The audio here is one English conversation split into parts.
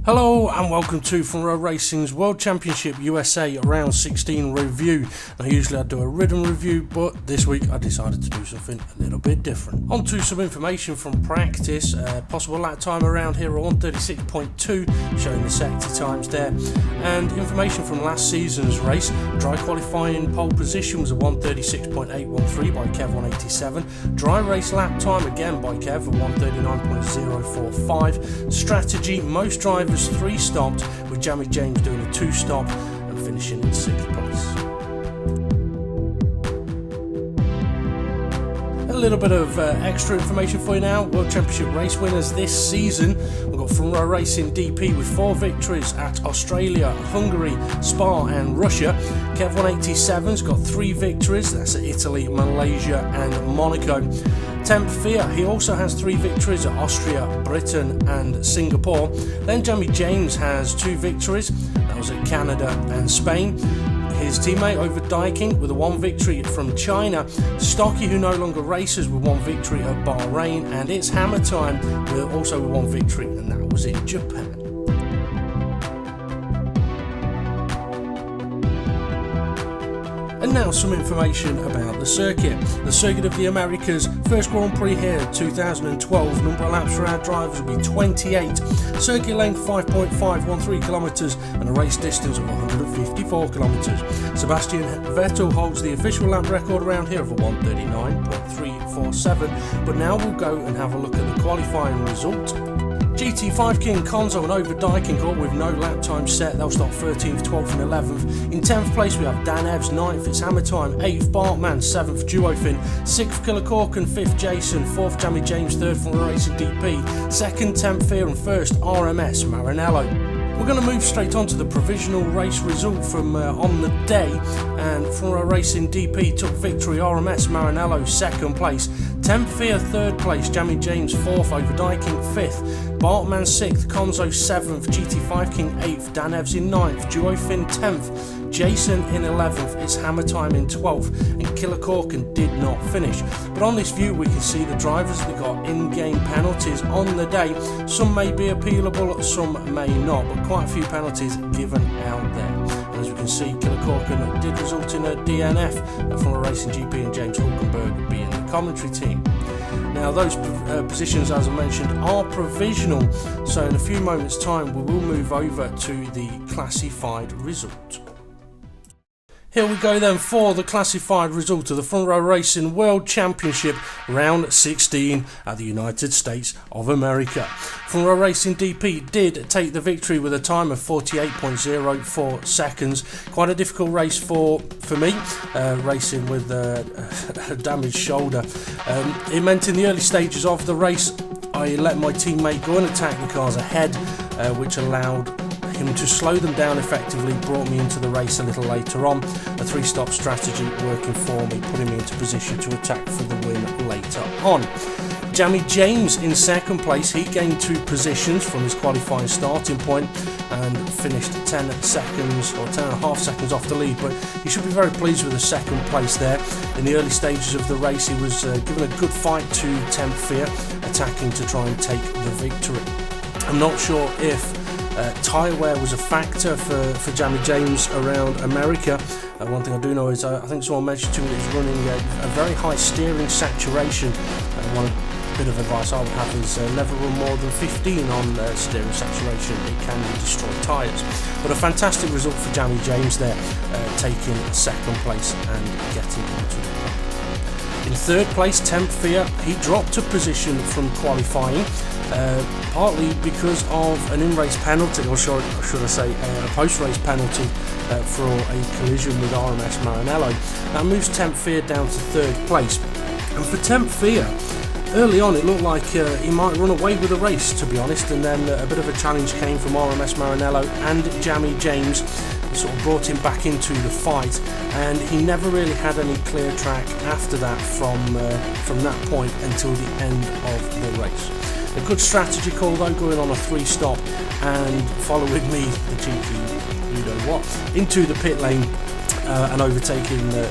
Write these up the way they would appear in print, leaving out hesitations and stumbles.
Hello and welcome to FRR Racing's World Championship USA Round 16 review. Now usually I do a ridden review, but this week I decided to do something a little bit different. On to some information from practice. Possible lap time around here at 136.2, showing the sector times there. And information from last season's race. Dry qualifying pole position was a 136.813 by Kev 187. Dry race lap time again by Kev at 139.045. Strategy, most drivers 3 stopped, with Jamie James doing a 2 stop and finishing in 6th place. A little bit of extra information for you now. World Championship race winners this season. We've got FRR Racing DP with 4 victories at Australia, Hungary, Spa and Russia. Kev 187's got 3 victories, that's at Italy, Malaysia and Monaco. Temp Fear, he also has 3 victories at Austria, Britain and Singapore. Then Jamie James has 2 victories, that was at Canada and Spain. His teammate over Dyking with a 1 victory from China. Stocky, who no longer races, with 1 victory at Bahrain. And it's Hammer Time with also 1 victory, and that was in Japan. And now some information about the circuit. The Circuit of the Americas, first Grand Prix here, 2012. Number of laps for our drivers will be 28. Circuit length 5.513 kilometres and a race distance of 154 kilometres. Sebastian Vettel holds the official lap record around here of a 139.347. But now we'll go and have a look at the qualifying result. GT5 King, Konzo and Over Dyking with no lap time set. They'll stop 13th, 12th and 11th. In 10th place we have Dan Evs, 9th it's Hammer Time, 8th Bartman, 7th Duofin, 6th Killer Corkin, 5th Jason, 4th Jamie James, 3rd FRR Racing DP, 2nd Temp Fear and 1st RMS Maranello. We're going to move straight on to the provisional race result from on the day, and FRR Racing DP took victory, RMS Maranello 2nd place, Temp Fear 3rd place, Jamie James 4th, Over Dyking 5th, Bartman 6th, Konzo 7th, GT5 King 8th, Dan Evs in 9th, Duofin 10th, Jason in 11th, it's Hammer Time in 12th, and Killer Corkin did not finish. But on this view we can see the drivers that got in-game penalties on the day. Some may be appealable, some may not, but quite a few penalties given out there. And as we can see, Killer Corkin did result in a DNF from a Racing GP and James Hulkenberg being the commentary team. Now those positions, as I mentioned, are provisional, so in a few moments time we will move over to the classified result. Here we go then for the classified result of the FRR Racing World Championship Round 16 at the United States of America. FRR Racing DP did take the victory with a time of 48.04 seconds. Quite a difficult race for me, racing with a damaged shoulder. It meant in the early stages of the race I let my teammate go and attack the cars ahead, which allowed him to slow them down effectively, brought me into the race a little later on. A 3-stop strategy working for me, putting me into position to attack for the win later on. Jamie James in 2nd place, he gained 2 positions from his qualifying starting point and finished 10 seconds or 10.5 seconds off the lead, but he should be very pleased with the 2nd place there. In the early stages of the race he was given a good fight to Temp Fear, attacking to try and take the victory. I'm not sure if tyre wear was a factor for Jamie James around America. One thing I do know is I think someone mentioned to me that he's running a very high steering saturation. One bit of advice I would have is never run more than 15 on steering saturation. It can destroy tyres. But a fantastic result for Jamie James there, taking 2nd place and getting into the pole. In 3rd place, Temp Fear, he dropped a position from qualifying, partly because of an in-race penalty, or should I say a post-race penalty for a collision with RMS Maranello. That moves Temp Fear down to 3rd place. And for Temp Fear, early on it looked like he might run away with the race, to be honest, and then a bit of a challenge came from RMS Maranello and Jamie James, sort of brought him back into the fight, and he never really had any clear track after that from that point until the end of the race. A good strategy call though, going on a 3-stop and following me, the cheeky you know what, into the pit lane and overtaking in there,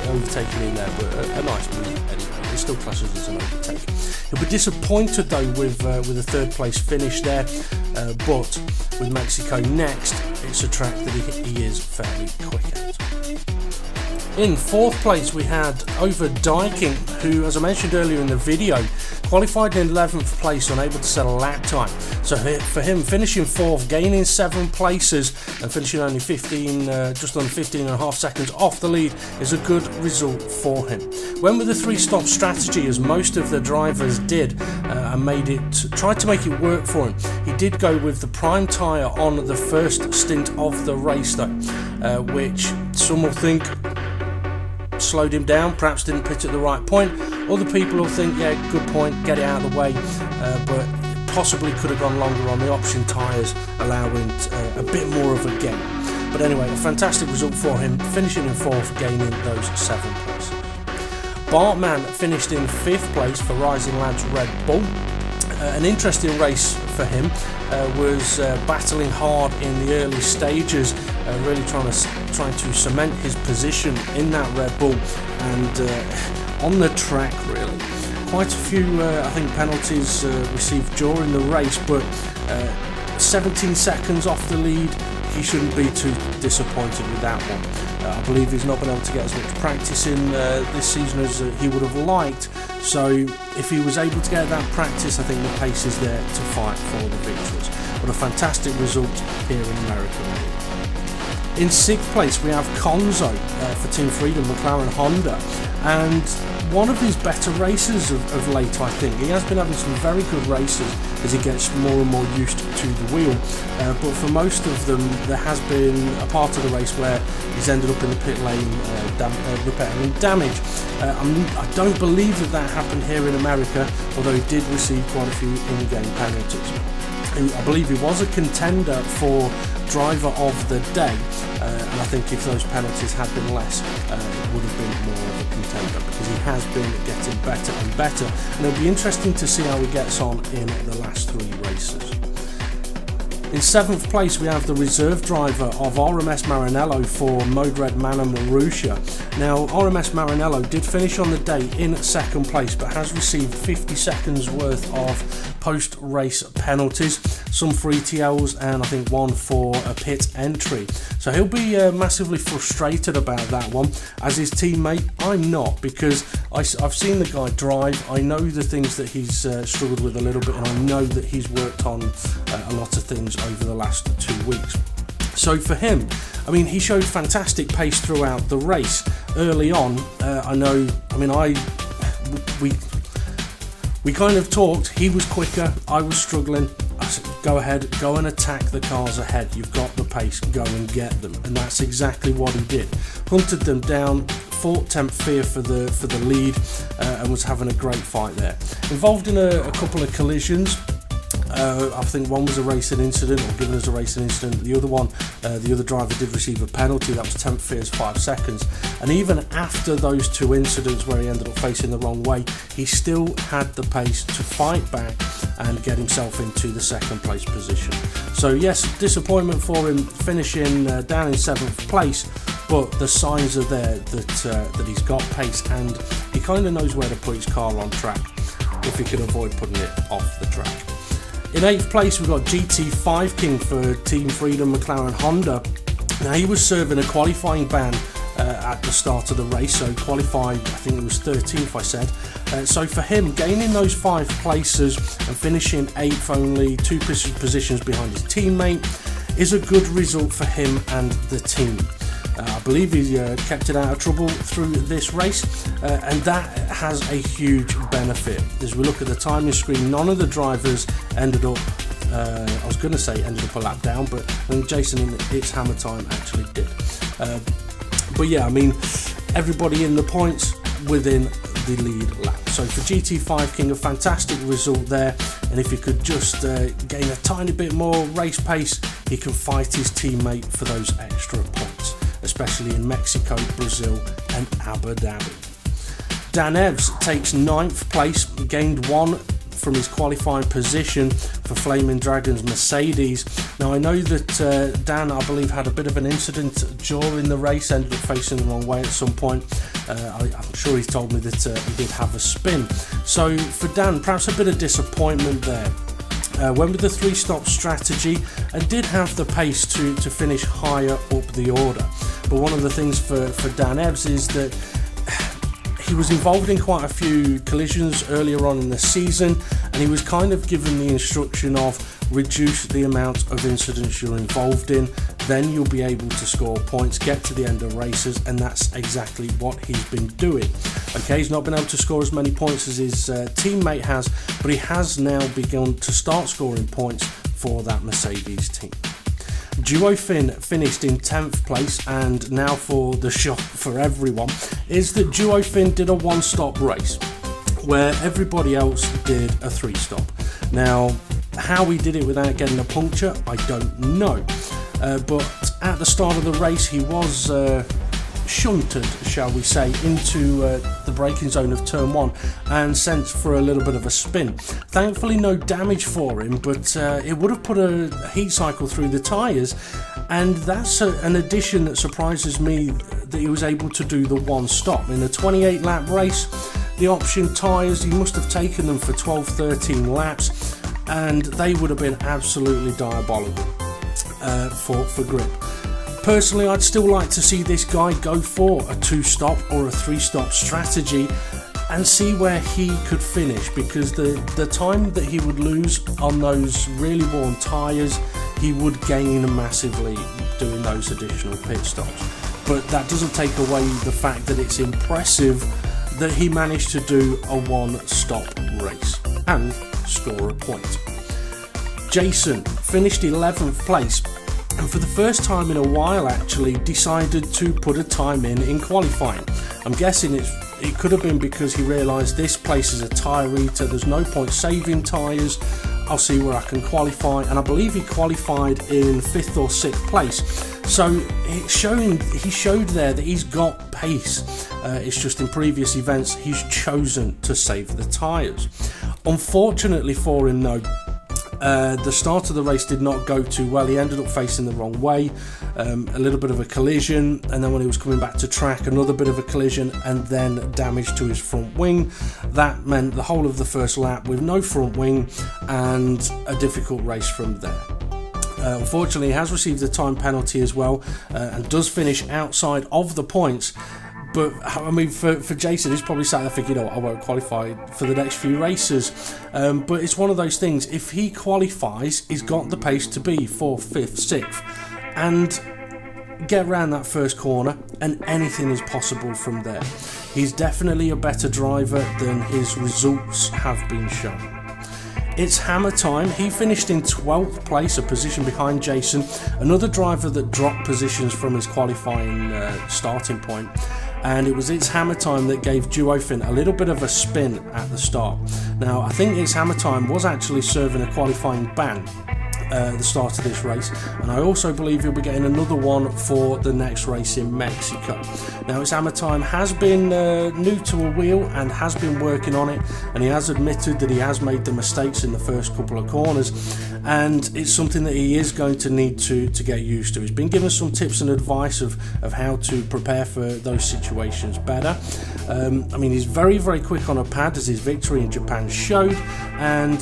but a nice move anyway. It still classes as an overtake. He'll be disappointed though with a 3rd place finish there. but with Mexico next, it's a track that he is fairly quick at. In 4th place we had Overdyking, who, as I mentioned earlier in the video, qualified in 11th place, unable to set a lap time. So for him, finishing 4th, gaining 7 places and finishing only just under 15.5 seconds off the lead is a good result for him. Went with the 3-stop strategy, as most of the drivers did, and tried to make it work for him. He did go with the prime tyre on the first stint of the race though, which some will think slowed him down, perhaps didn't pit at the right point. Other people will think, yeah, good point, get it out of the way, but possibly could have gone longer on the option tyres, allowing a bit more of a gain. But anyway, a fantastic result for him, finishing in 4th, gaining those 7 places. Bartman finished in 5th place for Rising Lads Red Bull. An interesting race for him, was battling hard in the early stages, really trying to cement his position in that Red Bull, and on the track really. Quite a few, I think, penalties received during the race, but 17 seconds off the lead, he shouldn't be too disappointed with that one. I believe he's not been able to get as much practice in this season as he would have liked, so if he was able to get that practice, I think the pace is there to fight for the victories. But a fantastic result here in America. In 6th place we have Konzo for Team Freedom McLaren Honda, and one of his better races of late, I think. He has been having some very good races as he gets more and more used to the wheel, but for most of them there has been a part of the race where he's ended up in the pit lane repairing damage. I don't believe that happened here in America, although he did receive quite a few in-game penalties. I believe he was a contender for driver of the day, and I think if those penalties had been less, it would have been more of a contender, because he has been getting better and better, and it'll be interesting to see how he gets on in the last 3 races. In 7th place we have the reserve driver of RMS Maranello for Mode Red Mana Marussia. Now, RMS Maranello did finish on the day in 2nd place, but has received 50 seconds worth of post-race penalties, some for ETLs and I think one for a pit entry. So he'll be massively frustrated about that one. As his teammate, I'm not, because I've seen the guy drive. I know the things that he's struggled with a little bit, and I know that he's worked on a lot of things over the last 2 weeks. So for him, I mean, he showed fantastic pace throughout the race. Early on, we kind of talked, he was quicker, I was struggling. I said, go ahead, go and attack the cars ahead, you've got the pace, go and get them. And that's exactly what he did. Hunted them down, fought Temp Fear for the lead, and was having a great fight there. Involved in a couple of collisions. I think one was a racing incident, or given as a racing incident. The other one, the other driver did receive a penalty. That was Temp Fear's 5 seconds. And even after those 2 incidents where he ended up facing the wrong way, he still had the pace to fight back and get himself into the 2nd place position. So yes, disappointment for him finishing down in 7th place, but the signs are there that he's got pace, and he kind of knows where to put his car on track if he can avoid putting it off the track. In 8th place we've got GT5 King for Team Freedom McLaren Honda. Now, he was serving a qualifying ban at the start of the race, so qualified, I think it was 13th I said. So for him, gaining those 5 places and finishing 8th, only 2 positions behind his teammate, is a good result for him and the team. I believe he kept it out of trouble through this race, and that has a huge benefit. As we look at the timing screen, none of the drivers ended up, I was going to say ended up a lap down, but I think Jason in It's Hammer Time actually did. But yeah, I mean, everybody in the points within the lead lap. So for GT5 King, a fantastic result there, and if he could just gain a tiny bit more race pace, he can fight his teammate for those extra points, especially in Mexico, Brazil and Abu Dhabi. Dan Evs takes 9th place, gained 1 from his qualifying position for Flaming Dragons Mercedes. Now, I know that Dan, I believe, had a bit of an incident during the race, ended up facing the wrong way at some point. I'm sure he told me that he did have a spin. So for Dan, perhaps a bit of disappointment there. went with the 3-stop strategy and did have the pace to finish higher up the order. But one of the things for Dan Ebbs is that he was involved in quite a few collisions earlier on in the season, and he was kind of given the instruction of reduce the amount of incidents you're involved in, then you'll be able to score points, get to the end of races, and that's exactly what he's been doing. Okay, he's not been able to score as many points as his teammate has, but he has now begun to start scoring points for that Mercedes team. Duo Finn finished in 10th place, and now for the shock for everyone is that Duo Finn did a 1-stop race where everybody else did a 3-stop. Now, how he did it without getting a puncture, I don't know, but at the start of the race he was shunted, shall we say, into the braking zone of turn 1 and sent for a little bit of a spin. Thankfully no damage for him, but it would have put a heat cycle through the tyres, and that's an addition that surprises me, that he was able to do the 1-stop. In a 28 lap race, the option tyres, he must have taken them for 12-13 laps, and they would have been absolutely diabolical for grip. Personally, I'd still like to see this guy go for a 2-stop or a 3-stop strategy and see where he could finish, because the time that he would lose on those really worn tyres, he would gain massively doing those additional pit stops. But that doesn't take away the fact that it's impressive that he managed to do a 1-stop race and score a point. Jason finished 11th place, and for the first time in a while actually decided to put a time in qualifying. I'm guessing it could have been because he realised this place is a tyre eater, there's no point saving tyres, I'll see where I can qualify, and I believe he qualified in 5th or 6th place. So he showed there that he's got pace. It's just in previous events he's chosen to save the tyres. Unfortunately for him though, the start of the race did not go too well. He ended up facing the wrong way, a little bit of a collision, and then when he was coming back to track, another bit of a collision, and then damage to his front wing. That meant the whole of the first lap with no front wing and a difficult race from there. Unfortunately, he has received a time penalty as well, and does finish outside of the points. But I mean, for Jason, he's probably sat there thinking, I won't qualify for the next few races. But it's one of those things, if he qualifies, he's got the pace to be 4th, 5th, 6th, and get around that first corner, and anything is possible from there. He's definitely a better driver than his results have been shown. It's hammer time. He finished in 12th place, a position behind Jason, another driver that dropped positions from his qualifying starting point. And it was It's Hammer Time that gave Duo Finn a little bit of a spin at the start. Now, I think It's Hammer Time was actually serving a qualifying ban at the start of this race, and I also believe he'll be getting another one for the next race in Mexico. Now, It's Hammer Time has been new to a wheel and has been working on it, and he has admitted that he has made the mistakes in the first couple of corners, and it's something that he is going to need to get used to. He's been given some tips and advice of how to prepare for those situations better. I mean, he's very, very quick on a pad, as his victory in Japan showed, and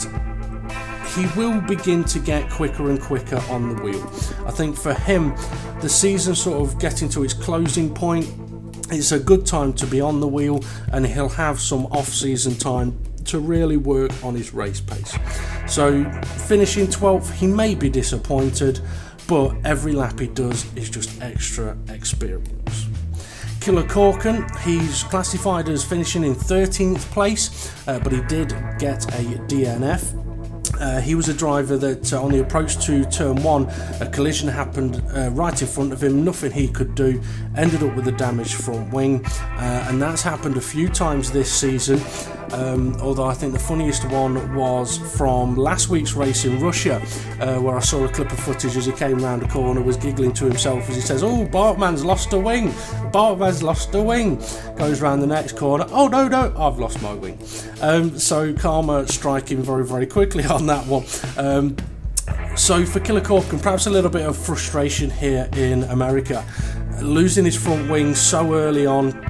he will begin to get quicker and quicker on the wheel. I think for him, the season sort of getting to its closing point, it's a good time to be on the wheel, and he'll have some off-season time to really work on his race pace. So finishing 12th, he may be disappointed, but every lap he does is just extra experience. Killer Corkin, he's classified as finishing in 13th place, but he did get a DNF. He was a driver that on the approach to turn 1, a collision happened right in front of him, nothing he could do, ended up with a damaged front wing, and that's happened a few times this season. Although I think the funniest one was from last week's race in Russia, where I saw a clip of footage as he came round the corner, was giggling to himself as he says, "Oh, Bartman's lost a wing, Bartman's lost a wing," goes round the next corner, "Oh no, I've lost my wing." So karma striking very, very quickly on that one. So for Killer Corkin, perhaps a little bit of frustration here in America, losing his front wing so early on.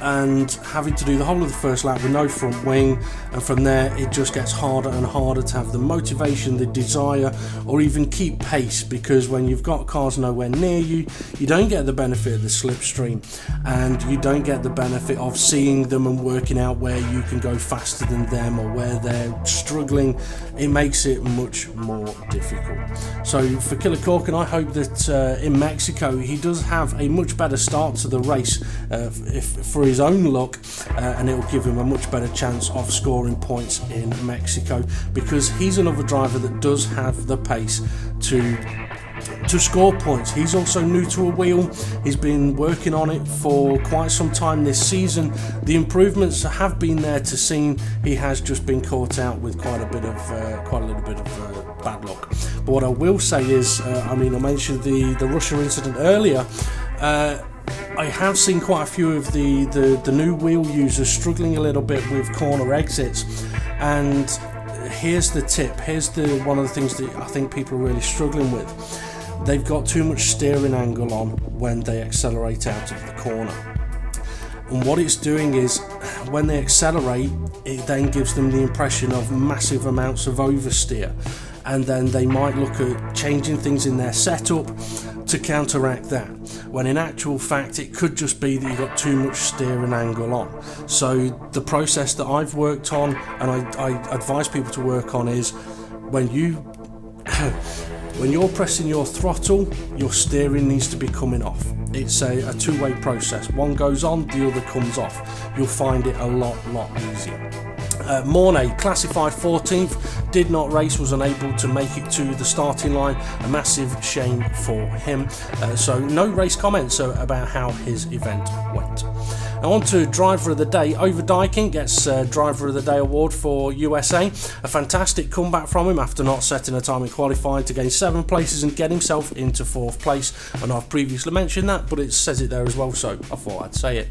and having to do the whole of the first lap with no front wing, and from there it just gets harder and harder to have the motivation, the desire, or even keep pace, because when you've got cars nowhere near you, you don't get the benefit of the slipstream, and you don't get the benefit of seeing them and working out where you can go faster than them or where they're struggling. It makes it much more difficult. So for Killer Corkin, I hope that in Mexico he does have a much better start to the race for his own luck, and it will give him a much better chance of scoring points in Mexico, because he's another driver that does have the pace to score points. He's also new to a wheel. He's been working on it for quite some time this season. The improvements have been there to see. He has just been caught out with quite a little bit of bad luck. But what I will say is, I mentioned the Russia incident earlier. I have seen quite a few of the new wheel users struggling a little bit with corner exits, and here's the tip. Here's one of the things that I think people are really struggling with. They've got too much steering angle on when they accelerate out of the corner. And what it's doing is, when they accelerate, it then gives them the impression of massive amounts of oversteer. And then they might look at changing things in their setup to counteract that, when in actual fact it could just be that you've got too much steering angle on. So the process that I've worked on, and I advise people to work on, is when you're pressing your throttle, your steering needs to be coming off. It's a two-way process. One goes on, the other comes off. You'll find it a lot easier. Mornay, classified 14th, did not race, was unable to make it to the starting line. A massive shame for him. So no race comments about how his event went. Now on to Driver of the Day. Overdyking gets Driver of the Day award for USA. A fantastic comeback from him after not setting a time in qualifying to gain 7 places and get himself into 4th place. And I've previously mentioned that, but it says it there as well, so I thought I'd say it.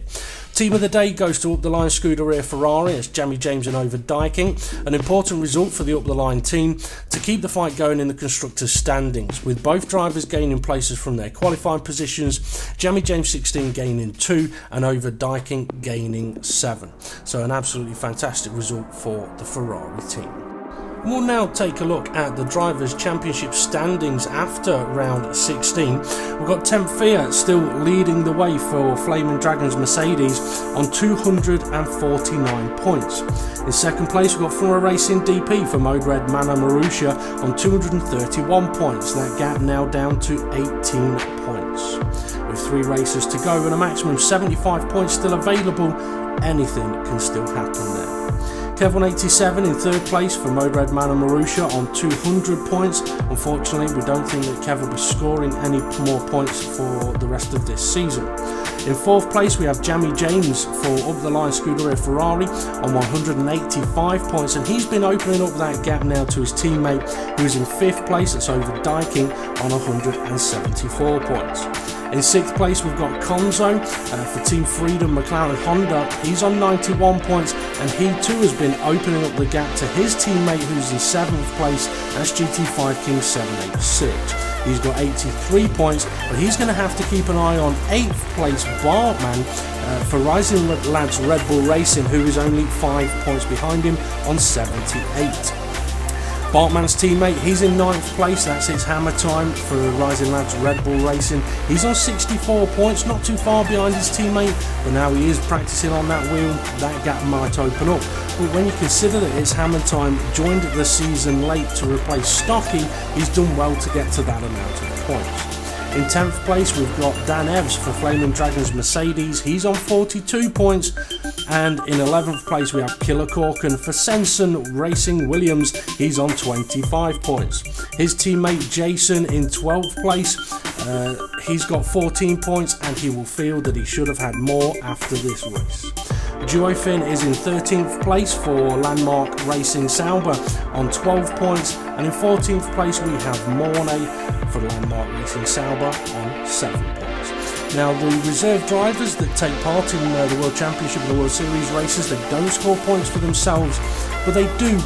Team of the Day goes to Up the Line Scuderia Ferrari. It's Jamie James and Overdyking. An important result for the Up the Line team to keep the fight going in the constructors' standings, with both drivers gaining places from their qualifying positions. Jamie James 16 gaining 2 and Overdyking gaining 7. So an absolutely fantastic result for the Ferrari team. We'll now take a look at the Drivers' Championship standings after round 16. We've got Tempfia still leading the way for Flaming Dragons Mercedes on 249 points. In second place, we've got Flora Racing DP for Mode Red Mana Marussia on 231 points. That gap now down to 18 points. With 3 races to go and a maximum 75 points still available, anything can still happen there. Kev187 in third place for Mode Red Mana Marussia on 200 points. Unfortunately, we don't think that Kev will be scoring any more points for the rest of this season. In fourth place, we have Jamie James for Up the Line Scuderia Ferrari on 185 points, and he's been opening up that gap now to his teammate, who's in fifth place. That's Overdyking on 174 points. In 6th place, we've got Konzo for Team Freedom McLaren Honda. He's on 91 points, and he too has been opening up the gap to his teammate, who's in 7th place. That's GT5 King 786. He's got 83 points, but he's going to have to keep an eye on 8th place Bartman for Rising Lads Red Bull Racing, who is only 5 points behind him on 78. Bartman's teammate, he's in 9th place. That's his Hammer Time for Rising Lads Red Bull Racing. He's on 64 points, not too far behind his teammate, but now he is practicing on that wheel. That gap might open up. But when you consider that his Hammer Time joined the season late to replace Stocky, he's done well to get to that amount of points. In 10th place, we've got Dan Evs for Flaming Dragons Mercedes. He's on 42 points. And in 11th place, we have Killer Corkin for Sensen Racing Williams. He's on 25 points. His teammate Jason in 12th place. He's got 14 points, and he will feel that he should have had more after this race. Duofin is in 13th place for Landmark Racing Sauber on 12 points, and in 14th place we have Mornay for Landmark Racing Sauber on 7 points. Now, the reserve drivers that take part in the World Championship and the World Series races, they don't score points for themselves, but they do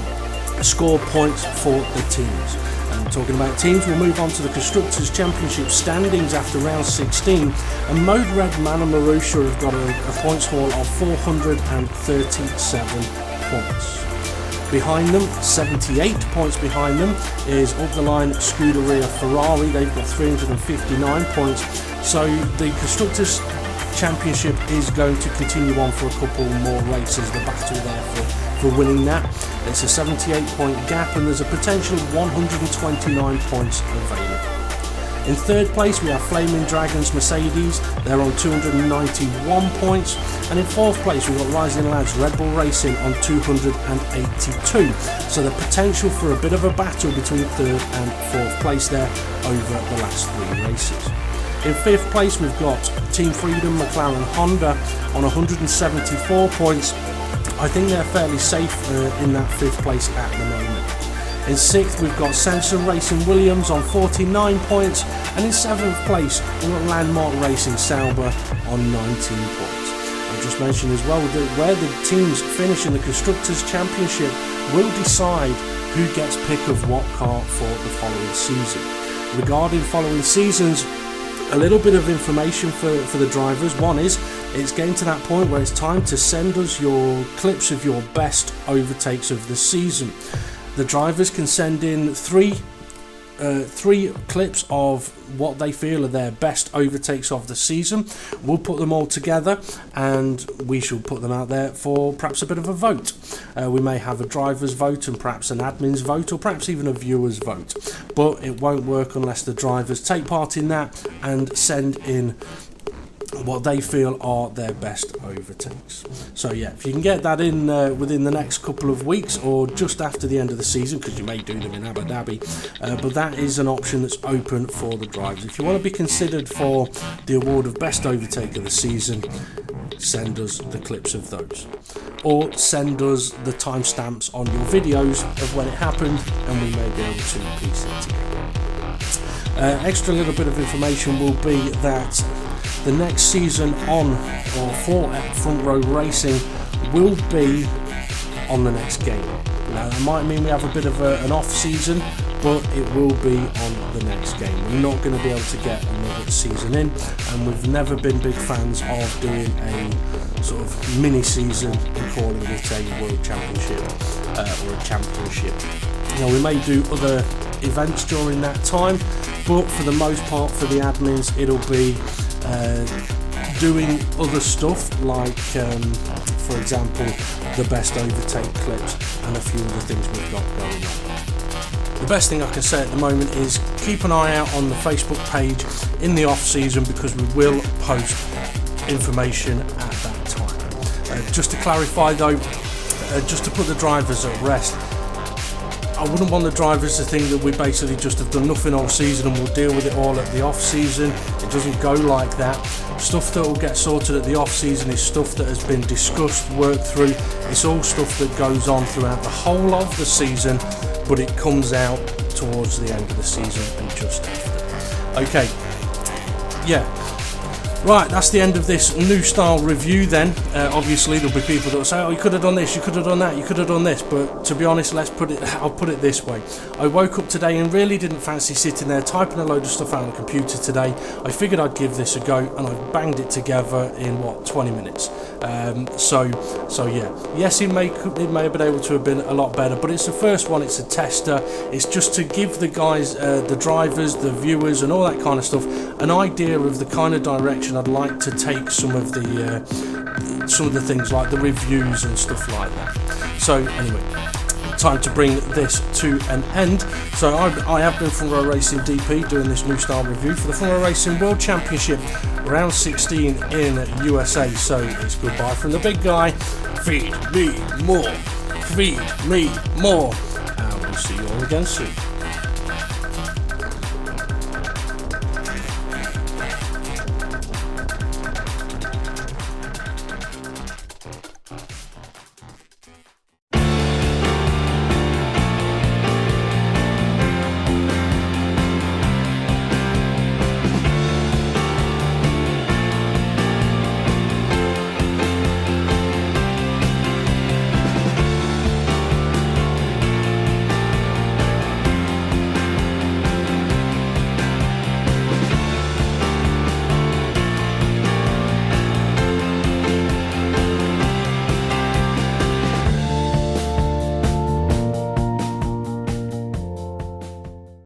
score points for the teams. And talking about teams, we'll move on to the Constructors' Championship standings after round 16, and Mode Red Mana Marusha have got a points haul of 437 points. Behind them, 78 points behind them, is up the line Scuderia Ferrari. They've got 359 points. So the Constructors' Championship is going to continue on for a couple more races. The battle there for winning that. It's a 78 point gap, and there's a potential of 129 points available. In third place we have Flaming Dragons Mercedes, they're on 291 points, and in fourth place we've got Rising Lads Red Bull Racing on 282, so the potential for a bit of a battle between third and fourth place there over the last 3 races. In fifth place we've got Team Freedom McLaren Honda on 174 points. I think they're fairly safe in that fifth place at the moment. In 6th we've got Sanson Racing Williams on 49 points, and in 7th place we've got Landmark Racing Sauber on 19 points. I've just mentioned as well that where the teams finish in the Constructors' Championship will decide who gets pick of what car for the following season. Regarding following seasons, a little bit of information for the drivers. One is, it's getting to that point where it's time to send us your clips of your best overtakes of the season. The drivers can send in three clips of what they feel are their best overtakes of the season. We'll put them all together and we shall put them out there for perhaps a bit of a vote. We may have a driver's vote and perhaps an admin's vote, or perhaps even a viewer's vote, but it won't work unless the drivers take part in that and send in what they feel are their best overtakes. So yeah, if you can get that in within the next couple of weeks or just after the end of the season, because you may do them in Abu Dhabi, but that is an option that's open for the drivers. If you want to be considered for the award of best overtake of the season, send us the clips of those, or send us the timestamps on your videos of when it happened, and we may be able to piece it together. Extra little bit of information will be that the next season on or for Front Row Racing will be on the next game. Now that might mean we have a bit of an off season, but it will be on the next game. We're not going to be able to get another season in, and we've never been big fans of doing a sort of mini season and calling it a World Championship or a championship. Now we may do other events during that time, but for the most part for the admins it'll be doing other stuff like for example the best overtake clips and a few other things we've got going on. The best thing I can say at the moment is keep an eye out on the Facebook page in the off season, because we will post information at that time. Just to clarify though, just to put the drivers at rest, I wouldn't want the drivers to think that we basically just have done nothing all season and we'll deal with it all at the off season. It doesn't go like that. Stuff that will get sorted at the off season is stuff that has been discussed, worked through. It's all stuff that goes on throughout the whole of the season, but it comes out towards the end of the season and just after. Okay, yeah. Right, that's the end of this new style review then. Obviously there'll be people that will say, oh, you could have done this, you could have done that, you could have done this, but to be honest, I'll put it this way. I woke up today and really didn't fancy sitting there typing a load of stuff out on the computer today. I figured I'd give this a go, and I banged it together in 20 minutes. So yeah, yes, it may have been able to have been a lot better, but it's the first one, it's a tester. It's just to give the guys, the drivers, the viewers and all that kind of stuff an idea of the kind of direction I'd like to take some of the things like the reviews and stuff like that. So anyway, time to bring this to an end. So I have been Front Row Racing DP doing this new style review for the Front Row Racing World Championship round 16 in USA. So it's goodbye from the big guy. Feed me more. Feed me more. And we'll see you all again soon.